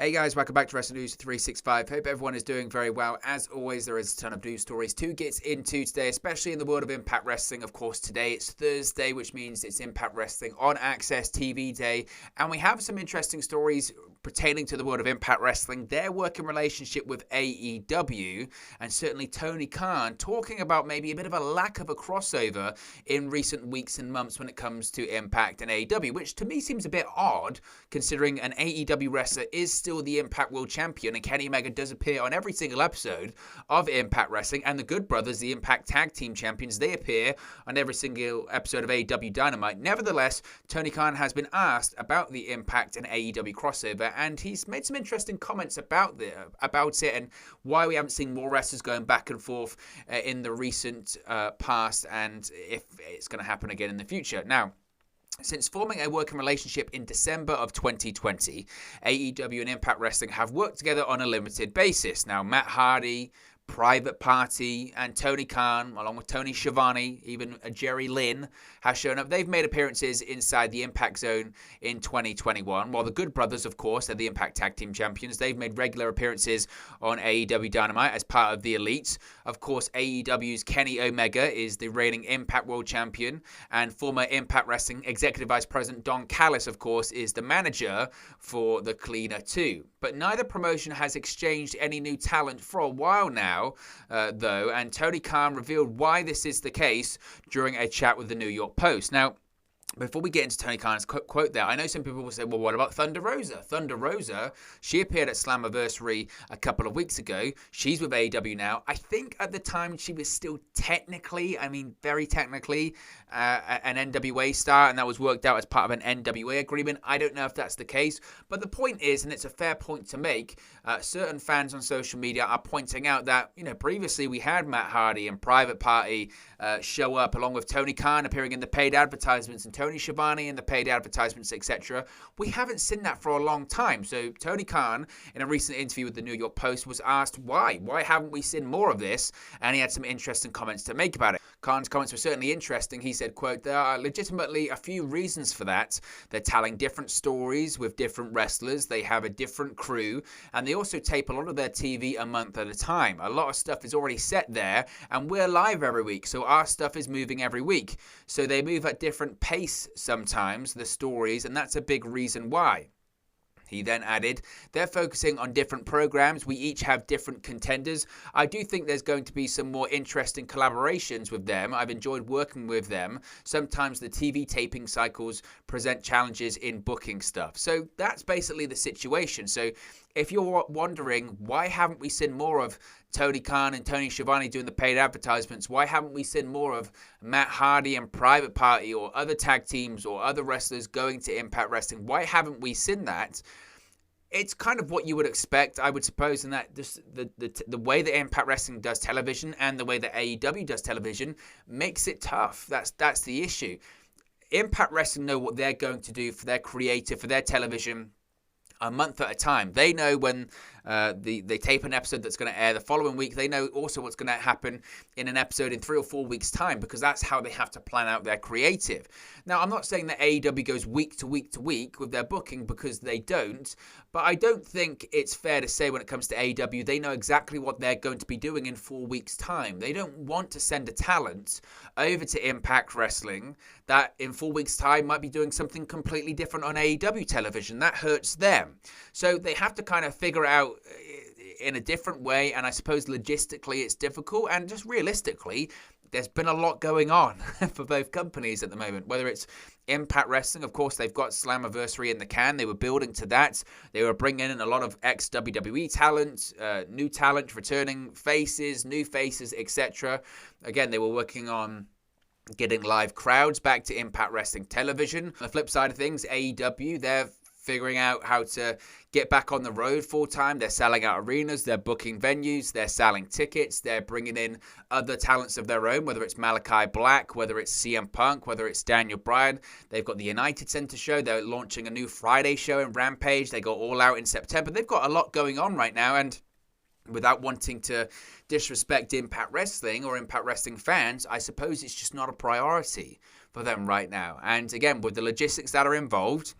Hey guys, welcome back to Wrestling News 365. Hope everyone is doing very well. As always, there is a ton of news stories to get into today, especially in the world of Impact Wrestling. Of course, today it's Thursday, which means it's Impact Wrestling on Access TV Day. And we have some interesting stories pertaining to the world of Impact Wrestling, their working relationship with AEW, and certainly Tony Khan talking about maybe a bit of a lack of a crossover in recent weeks and months when it comes to Impact and AEW, which to me seems a bit odd considering an AEW wrestler is still the Impact World Champion, and Kenny Omega does appear on every single episode of Impact Wrestling, and the Good Brothers, the Impact Tag Team Champions, they appear on every single episode of AEW Dynamite. Nevertheless, Tony Khan has been asked about the Impact and AEW crossover, and he's made some interesting comments about it and why we haven't seen more wrestlers going back and forth in the recent past, and if it's going to happen again in the future. Now, since forming a working relationship in December of 2020, AEW and Impact Wrestling have worked together on a limited basis. Now, Matt Hardy, Private Party, and Tony Khan, along with Tony Schiavone, even Jerry Lynn, has shown up. They've made appearances inside the Impact Zone in 2021, while the Good Brothers, of course, they're the Impact Tag Team Champions. They've made regular appearances on AEW Dynamite as part of the Elite. Of course, AEW's Kenny Omega is the reigning Impact World Champion, and former Impact Wrestling Executive Vice President Don Callis, of course, is the manager for the Cleaner 2. But neither promotion has exchanged any new talent for a while now, though, and Tony Khan revealed why this is the case during a chat with the New York Post. Now, before we get into Tony Khan's quote there, I know some people will say, well, what about Thunder Rosa? Thunder Rosa, she appeared at Slammiversary a couple of weeks ago. She's with AEW now. I think at the time she was still technically, very technically, an NWA star, and that was worked out as part of an NWA agreement. I don't know if that's the case, but the point is, and it's a fair point to make, certain fans on social media are pointing out that, previously we had Matt Hardy and Private Party show up along with Tony Khan appearing in the paid advertisements and Tony Schiavone in the paid advertisements, etc. We haven't seen that for a long time. So Tony Khan, in a recent interview with the New York Post, was asked why. Why haven't we seen more of this? And he had some interesting comments to make about it. Khan's comments were certainly interesting. He said, quote, there are legitimately a few reasons for that. They're telling different stories with different wrestlers. They have a different crew. And they also tape a lot of their TV a month at a time. A lot of stuff is already set there. And we're live every week. So our stuff is moving every week. So they move at different pace sometimes, the stories. And that's a big reason why. He then added, they're focusing on different programs. We each have different contenders. I do think there's going to be some more interesting collaborations with them. I've enjoyed working with them. Sometimes the TV taping cycles present challenges in booking stuff. So that's basically the situation. So if you're wondering, why haven't we seen more of Tony Khan and Tony Schiavone doing the paid advertisements? Why haven't we seen more of Matt Hardy and Private Party or other tag teams or other wrestlers going to Impact Wrestling? Why haven't we seen that? It's kind of what you would expect, I would suppose, in that just the way that Impact Wrestling does television and the way that AEW does television makes it tough. That's the issue. Impact Wrestling know what they're going to do for their creative, for their television, a month at a time. They know when they tape an episode that's going to air the following week. They know also what's going to happen in an episode in 3 or 4 weeks' time, because that's how they have to plan out their creative. Now, I'm not saying that AEW goes week to week to week with their booking, because they don't, but I don't think it's fair to say when it comes to AEW, they know exactly what they're going to be doing in 4 weeks' time. They don't want to send a talent over to Impact Wrestling that in 4 weeks' time might be doing something completely different on AEW television. That hurts them. So they have to kind of figure out in a different way, and I suppose logistically it's difficult, and just realistically there's been a lot going on for both companies at the moment. Whether it's Impact Wrestling, of course, they've got Slammiversary in the can. They were building to that. They were bringing in a lot of ex-WWE talent, new talent, returning faces, new faces, etc. Again, they were working on getting live crowds back to Impact Wrestling television. On the flip side of things, AEW, they're figuring out how to get back on the road full time. They're selling out arenas, they're booking venues, they're selling tickets, they're bringing in other talents of their own, whether it's Malachi Black, whether it's CM Punk, whether it's Daniel Bryan. They've got the United Center show. They're launching a new Friday show in Rampage. They got All Out in September. They've got a lot going on right now, and without wanting to disrespect Impact Wrestling or Impact Wrestling fans, I suppose it's just not a priority for them right now. And again, with the logistics that are involved,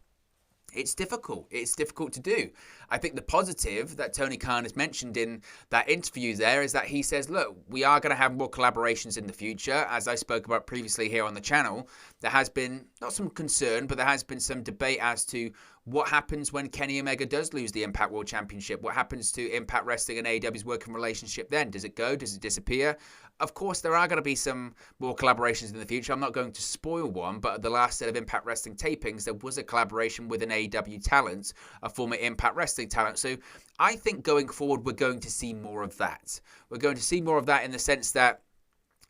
it's difficult. It's difficult to do. I think the positive that Tony Khan has mentioned in that interview there is that he says, look, we are going to have more collaborations in the future. As I spoke about previously here on the channel, there has been not some concern, but there has been some debate as to what happens when Kenny Omega does lose the Impact World Championship. What happens to Impact Wrestling and AEW's working relationship then? Does it go? Does it disappear? Of course, there are going to be some more collaborations in the future. I'm not going to spoil one, but at the last set of Impact Wrestling tapings, there was a collaboration with an AEW talent, a former Impact Wrestling talent. So I think going forward, we're going to see more of that. We're going to see more of that in the sense that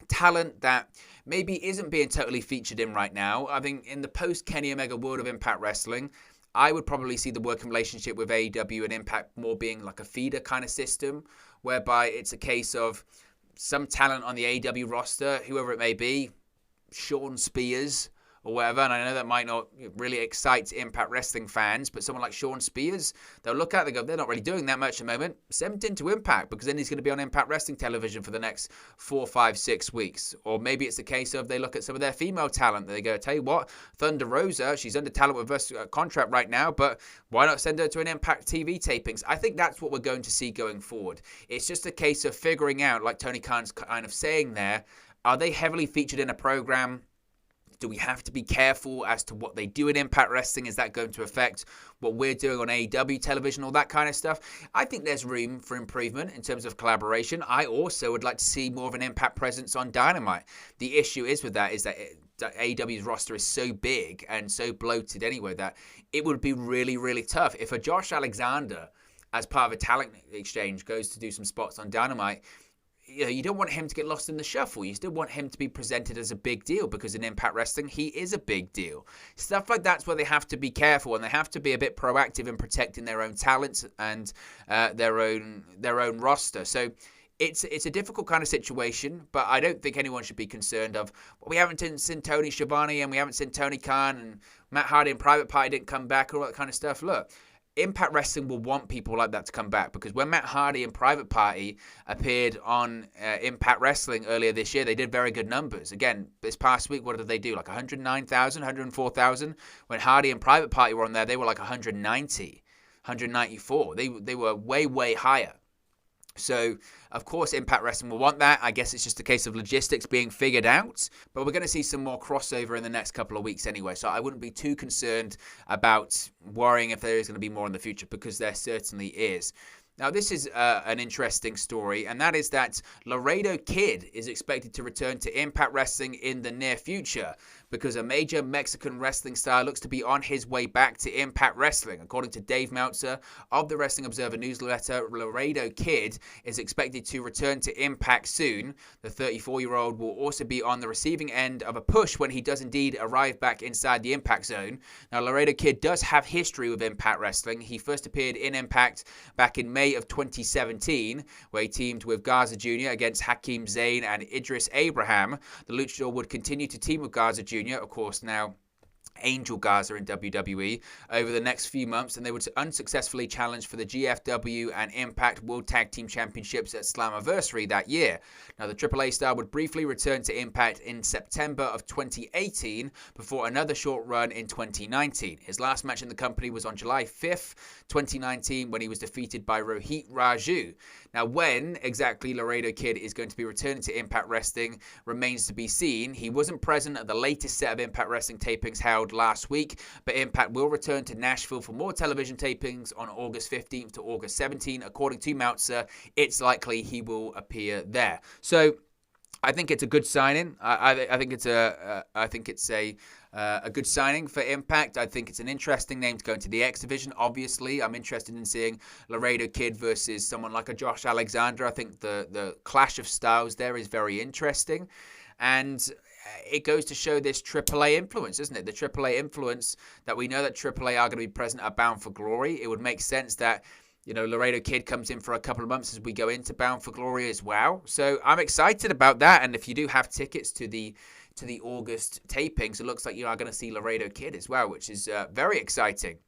talent that maybe isn't being totally featured in right now. I think in the post-Kenny Omega world of Impact Wrestling, I would probably see the working relationship with AEW and Impact more being like a feeder kind of system, whereby it's a case of some talent on the AEW roster, whoever it may be, Sean Spears or whatever, and I know that might not really excite Impact Wrestling fans, but someone like Sean Spears, they'll look at it and go, they're not really doing that much at the moment, send him to Impact, because then he's going to be on Impact Wrestling television for the next 4, 5, 6 weeks. Or maybe it's a case of they look at some of their female talent, they go, tell you what, Thunder Rosa, she's under talent with us contract right now, but why not send her to an Impact TV tapings? I think that's what we're going to see going forward. It's just a case of figuring out, like Tony Khan's kind of saying there, are they heavily featured in a program? Do we have to be careful as to what they do in Impact Wrestling? Is that going to affect what we're doing on AEW television, all that kind of stuff? I think there's room for improvement in terms of collaboration. I also would like to see more of an Impact presence on Dynamite. The issue is with that is that AEW's roster is so big and so bloated anyway that it would be really, really tough. If a Josh Alexander, as part of a talent exchange, goes to do some spots on Dynamite, you don't want him to get lost in the shuffle. You still want him to be presented as a big deal, because in Impact Wrestling, he is a big deal. Stuff like that's where they have to be careful, and they have to be a bit proactive in protecting their own talents and their own roster. So it's a difficult kind of situation, but I don't think anyone should be concerned of, well, we haven't seen Tony Schiavone and we haven't seen Tony Khan and Matt Hardy and Private Party didn't come back, all that kind of stuff. Look, Impact Wrestling will want people like that to come back, because when Matt Hardy and Private Party appeared on Impact Wrestling earlier this year, they did very good numbers. Again, this past week, what did they do? Like 109,000, 104,000? When Hardy and Private Party were on there, they were like 190, 194. They were way, way higher. So, of course, Impact Wrestling will want that. I guess it's just a case of logistics being figured out. But we're going to see some more crossover in the next couple of weeks anyway. So I wouldn't be too concerned about worrying if there is going to be more in the future, because there certainly is. Now, this is an interesting story, and that is that Laredo Kid is expected to return to Impact Wrestling in the near future, because a major Mexican wrestling star looks to be on his way back to Impact Wrestling. According to Dave Meltzer of the Wrestling Observer newsletter, Laredo Kid is expected to return to Impact soon. The 34-year-old will also be on the receiving end of a push when he does indeed arrive back inside the Impact Zone. Now, Laredo Kid does have history with Impact Wrestling. He first appeared in Impact back in May of 2017, where he teamed with Garza Jr. against Hakeem Zayn and Idris Abraham. The Luchador would continue to team with Garza Jr., of course, now Angel Garza in WWE, over the next few months, and they would unsuccessfully challenge for the GFW and Impact World Tag Team Championships at Slammiversary that year. Now, the AAA star would briefly return to Impact in September of 2018 before another short run in 2019. His last match in the company was on July 5th, 2019, when he was defeated by Rohit Raju. Now, when exactly Laredo Kid is going to be returning to Impact Wrestling remains to be seen. He wasn't present at the latest set of Impact Wrestling tapings held last week, but Impact will return to Nashville for more television tapings on August 15th to August 17th. According to Meltzer, it's likely he will appear there. So I think it's a good signing. I think it's a good signing for Impact. I think it's an interesting name to go into the X Division. Obviously, I'm interested in seeing Laredo Kid versus someone like a Josh Alexander. I think the clash of styles there is very interesting. And it goes to show this AAA influence, isn't it? The AAA influence that we know that AAA are going to be present at Bound for Glory. It would make sense that, you know, Laredo Kid comes in for a couple of months as we go into Bound for Glory as well. So I'm excited about that. And if you do have tickets to the August tapings, it looks like you are going to see Laredo Kid as well, which is very exciting.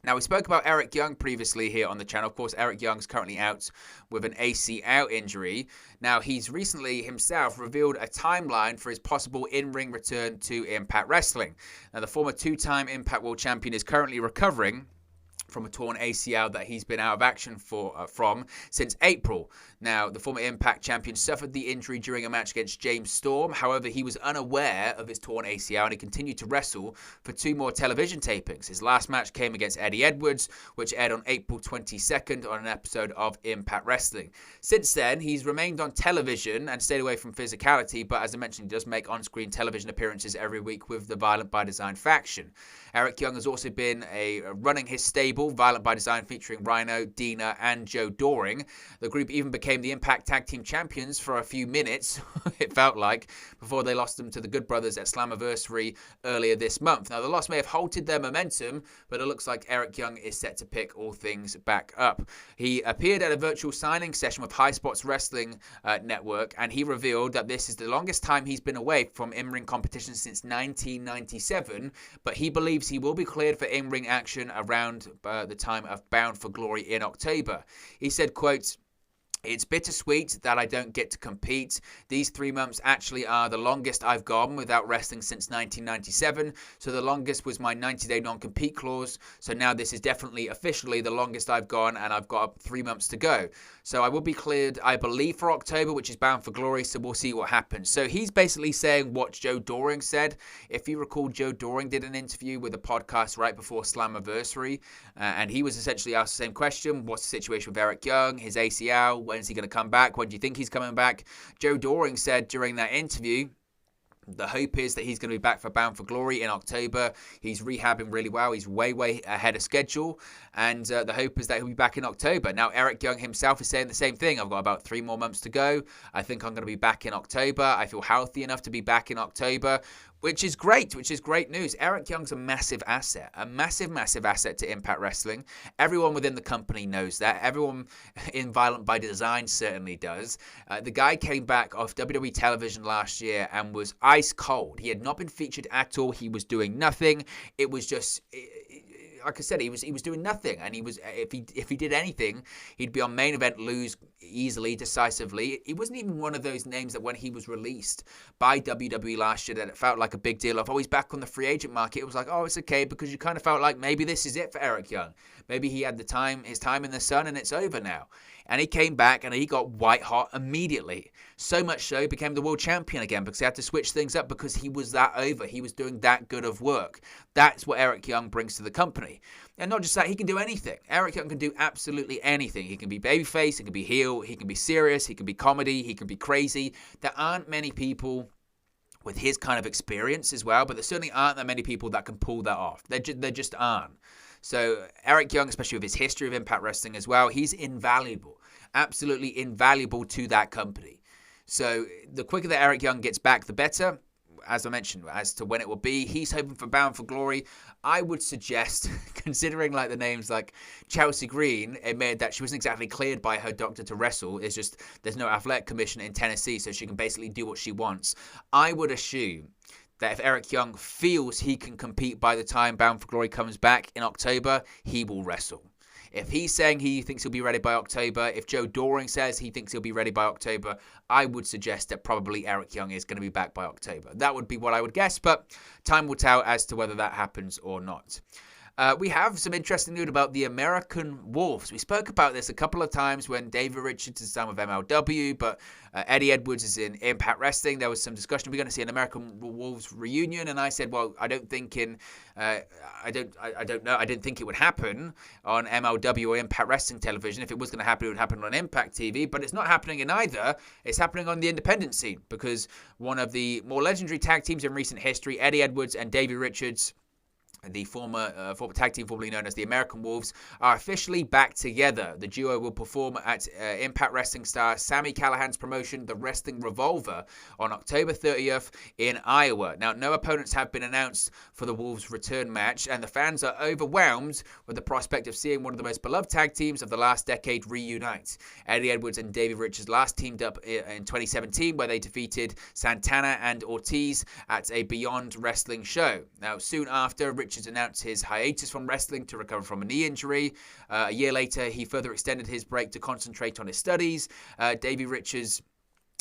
Now, we spoke about Eric Young previously here on the channel. Of course, Eric Young's currently out with an ACL injury. Now, he's recently himself revealed a timeline for his possible in-ring return to Impact Wrestling. Now, the former two-time Impact World Champion is currently recovering from a torn ACL that he's been out of action from since April. Now, the former Impact champion suffered the injury during a match against James Storm. However, he was unaware of his torn ACL and he continued to wrestle for 2 more television tapings. His last match came against Eddie Edwards, which aired on April 22nd on an episode of Impact Wrestling. Since then, he's remained on television and stayed away from physicality, but as I mentioned, he does make on-screen television appearances every week with the Violent by Design faction. Eric Young has also been running his stable, Violent by Design, featuring Rhino, Dina, and Joe Doring. The group even became the Impact Tag Team Champions for a few minutes, it felt like, before they lost them to the Good Brothers at Slammiversary earlier this month. Now, the loss may have halted their momentum, but it looks like Eric Young is set to pick all things back up. He appeared at a virtual signing session with High Spots Wrestling Network, and he revealed that this is the longest time he's been away from in-ring competition since 1997, but he believes he will be cleared for in-ring action around the time of Bound for Glory in October. He said, quote, "It's bittersweet that I don't get to compete. These 3 months actually are the longest I've gone without wrestling since 1997. So the longest was my 90-day non-compete clause. So now this is definitely officially the longest I've gone, and I've got 3 months to go. So I will be cleared, I believe, for October, which is Bound for Glory. So we'll see what happens." So he's basically saying what Joe Doring said. If you recall, Joe Doring did an interview with a podcast right before Slammiversary, and he was essentially asked the same question: what's the situation with Eric Young, his ACL? When's he going to come back? When do you think he's coming back? Joe Doring said during that interview, the hope is that he's going to be back for Bound for Glory in October. He's rehabbing really well. He's way ahead of schedule. And the hope is that he'll be back in October. Now, Eric Young himself is saying the same thing. I've got about 3 more months to go. I think I'm going to be back in October. I feel healthy enough to be back in October, which is great news. Eric Young's a massive asset, a massive asset to Impact Wrestling. Everyone within the company knows that. Everyone in Violent by Design certainly does. The guy came back off WWE television last year and was ice cold. He had not been featured at all. He was doing nothing. It was just, like I said, he was doing nothing, and he was, if he did anything, he'd be on main event, lose easily, decisively. He wasn't even one of those names that when he was released by WWE last year that it felt like a big deal of, oh, he's back on the free agent market. It was like, oh, it's okay, because you kind of felt like maybe this is it for Eric Young. Maybe he had his time in the sun and it's over now. And he came back and he got white hot immediately. So much so, he became the world champion again because he had to switch things up because he was that over. He was doing that good of work. That's what Eric Young brings to the company. And not just that, he can do anything. Eric Young can do absolutely anything. He can be babyface, he can be heel, he can be serious, he can be comedy, he can be crazy. There aren't many people with his kind of experience as well, but there certainly aren't that many people that can pull that off. There just aren't. So Eric Young, especially with his history of Impact Wrestling as well, he's invaluable, absolutely invaluable to that company. So the quicker that Eric Young gets back, the better. As I mentioned, as to when it will be, he's hoping for Bound for Glory. I would suggest, considering like the names like Chelsea Green, admitted that she wasn't exactly cleared by her doctor to wrestle. It's just there's no athletic commission in Tennessee, so she can basically do what she wants. I would assume that if Eric Young feels he can compete by the time Bound for Glory comes back in October, he will wrestle. If he's saying he thinks he'll be ready by October, if Joe Doring says he thinks he'll be ready by October, I would suggest that probably Eric Young is going to be back by October. That would be what I would guess, but time will tell as to whether that happens or not. We have some interesting news about the American Wolves. We spoke about this a couple of times when David Richards is done with MLW, but Eddie Edwards is in Impact Wrestling. There was some discussion. We're going to see an American Wolves reunion, and I said, well, I don't think I don't know. I didn't think it would happen on MLW or Impact Wrestling television. If it was going to happen, it would happen on Impact TV, but it's not happening in either. It's happening on the independent scene because one of the more legendary tag teams in recent history, Eddie Edwards and David Richards, the former tag team formerly known as the American Wolves, are officially back together. The duo will perform at Impact Wrestling star Sami Callihan's promotion, The Wrestling Revolver, on October 30th in Iowa. Now, no opponents have been announced for the Wolves' return match, and the fans are overwhelmed with the prospect of seeing one of the most beloved tag teams of the last decade reunite. Eddie Edwards and David Richards last teamed up in 2017, where they defeated Santana and Ortiz at a Beyond Wrestling show. Now, soon after, Richards Richards announced his hiatus from wrestling to recover from a knee injury. A year later, he further extended his break to concentrate on his studies. Davey Richards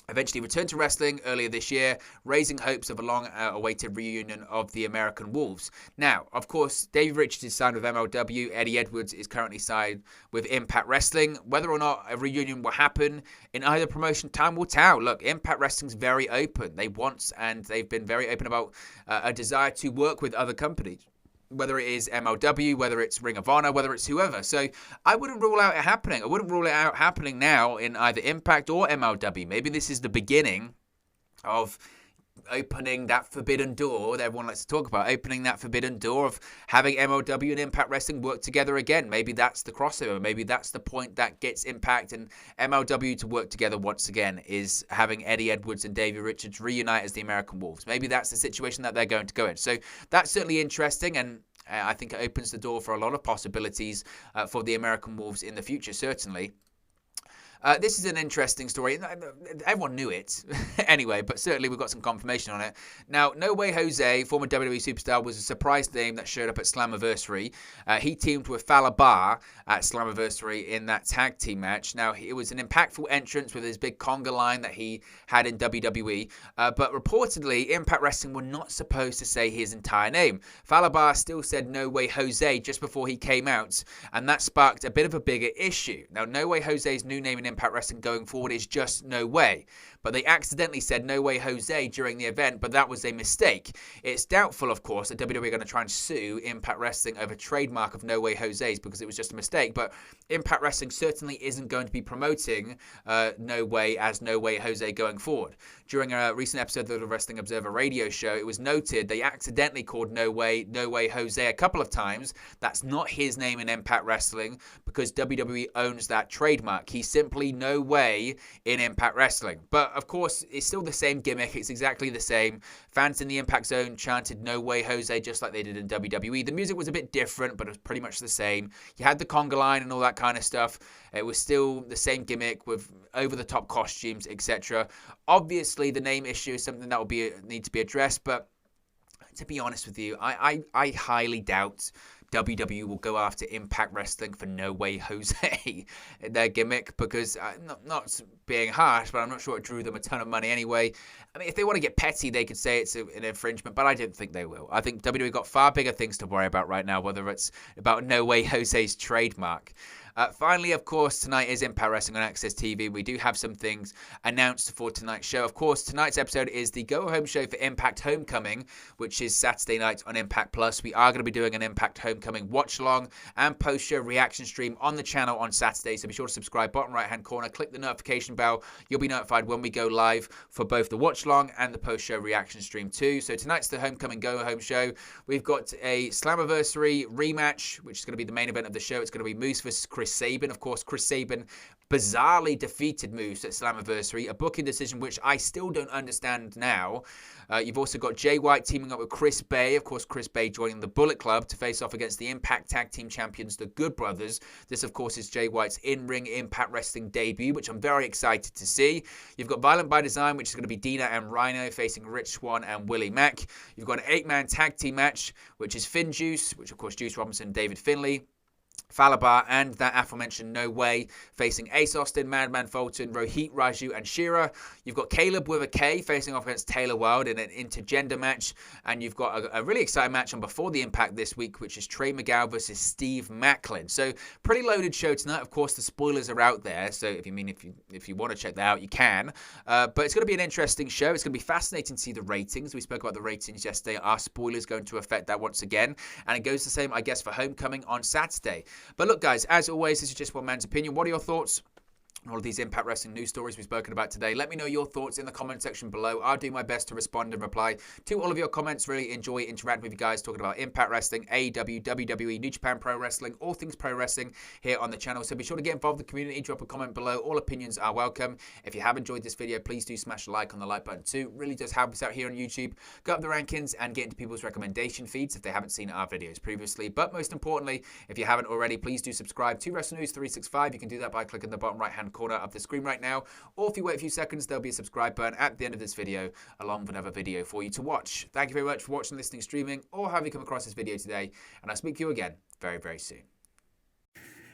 eventually returned to wrestling earlier this year, raising hopes of a long-awaited reunion of the American Wolves. Now, of course, Davey Richards is signed with MLW. Eddie Edwards is currently signed with Impact Wrestling. Whether or not a reunion will happen in either promotion, time will tell. Look, Impact Wrestling's very open. They've been very open about a desire to work with other companies, whether it is MLW, whether it's Ring of Honor, whether it's whoever. So I wouldn't rule out it happening. I wouldn't rule it out happening now in either Impact or MLW. Maybe this is the beginning of opening that forbidden door that everyone likes to talk about, opening that forbidden door of having MLW and Impact Wrestling work together again. Maybe that's the crossover. Maybe that's the point that gets Impact and MLW to work together once again, is having Eddie Edwards and Davey Richards reunite as the American Wolves. Maybe that's the situation that they're going to go in. So that's certainly interesting, and I think it opens the door for a lot of possibilities for the American Wolves in the future, certainly. This is an interesting story. Everyone knew it anyway, but certainly we've got some confirmation on it. Now, No Way Jose, former WWE superstar, was a surprise name that showed up at Slammiversary. He teamed with Fallah Bahh at Slammiversary in that tag team match. Now, it was an impactful entrance with his big conga line that he had in WWE, but reportedly, Impact Wrestling were not supposed to say his entire name. Fallah Bahh still said No Way Jose just before he came out, and that sparked a bit of a bigger issue. Now, No Way Jose's new name in Impact Wrestling going forward is just No Way. But they accidentally said No Way Jose during the event, but that was a mistake. It's doubtful, of course, that WWE are going to try and sue Impact Wrestling over trademark of No Way Jose's because it was just a mistake. But Impact Wrestling certainly isn't going to be promoting No Way as No Way Jose going forward. During a recent episode of the Wrestling Observer radio show, it was noted they accidentally called No Way Jose a couple of times. That's not his name in Impact Wrestling because WWE owns that trademark. He's simply No Way in Impact Wrestling. But of course, it's still the same gimmick. It's exactly the same. Fans in the Impact Zone chanted No Way Jose just like they did in WWE. The music was a bit different, but it was pretty much the same. You had the conga line and all that kind of stuff. It was still the same gimmick with over-the-top costumes, etc. Obviously, the name issue is something that will need to be addressed, but to be honest with you, I highly doubt WWE will go after Impact Wrestling for No Way Jose, their gimmick, because not being harsh, but I'm not sure it drew them a ton of money anyway. I mean, if they want to get petty, they could say it's an infringement, but I don't think they will. I think WWE got far bigger things to worry about right now, whether it's about No Way Jose's trademark. Finally, of course, tonight is Impact Wrestling on Access TV. We do have some things announced for tonight's show. Of course, tonight's episode is the go-home show for Impact Homecoming, which is Saturday night on Impact Plus. We are going to be doing an Impact Homecoming watch-along and post-show reaction stream on the channel on Saturday, so be sure to subscribe. Bottom right-hand corner, click the notification bell. You'll be notified when we go live for both the watch-along and the post-show reaction stream too. So tonight's the Homecoming go-home show. We've got a Slammiversary rematch, which is going to be the main event of the show. It's going to be Moose vs. Chris Sabin. Of course, Chris Sabin bizarrely defeated Moose at Slammiversary, a booking decision which I still don't understand now. You've also got Jay White teaming up with Chris Bay. Of course, Chris Bay joining the Bullet Club to face off against the Impact Tag Team Champions, the Good Brothers. This, of course, is Jay White's in-ring Impact Wrestling debut, which I'm very excited to see. You've got Violent by Design, which is going to be Dina and Rhino facing Rich Swann and Willie Mack. You've got an 8-man tag team match, which is Finn Juice, which, of course, Juice Robinson and David Finlay, Fallah Bahh, and that aforementioned No Way facing Ace Austin, Madman Fulton, Rohit Raju, and Shira. You've got Caleb with a K facing off against Taylor Wilde in an intergender match. And you've got a really exciting match on Before the Impact this week, which is Trey Miguel versus Steve Macklin. So pretty loaded show tonight. Of course, the spoilers are out there. So if you want to check that out, you can. But it's going to be an interesting show. It's going to be fascinating to see the ratings. We spoke about the ratings yesterday. Are spoilers going to affect that once again? And it goes the same, I guess, for Homecoming on Saturday. But look, guys, as always, this is just one man's opinion. What are your thoughts on all of these Impact Wrestling news stories we've spoken about today? Let me know your thoughts in the comment section below. I'll do my best to respond and reply to all of your comments. Really enjoy interacting with you guys, talking about Impact Wrestling, AEW, WWE, New Japan Pro Wrestling, all things pro wrestling here on the channel. So be sure to get involved with the community, drop a comment below. All opinions are welcome. If you have enjoyed this video, please do smash a like on the like button too. It really does help us out here on YouTube. Go up the rankings and get into people's recommendation feeds if they haven't seen our videos previously. But most importantly, if you haven't already, please do subscribe to Wrestle News 365. You can do that by clicking the bottom right hand right-hand corner of the screen right now. Or if you wait a few seconds, there'll be a subscribe button at the end of this video, along with another video for you to watch. Thank you very much for watching, listening, streaming, or having come across this video today, and I'll speak to you again very, very soon.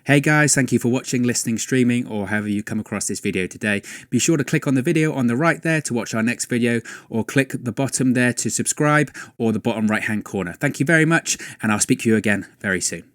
Hey guys, thank you for watching, listening, streaming, or however you come across this video today. Be sure to click on the video on the right there to watch our next video, or click the bottom there to subscribe, or the bottom right hand corner. Thank you very much, and I'll speak to you again very soon.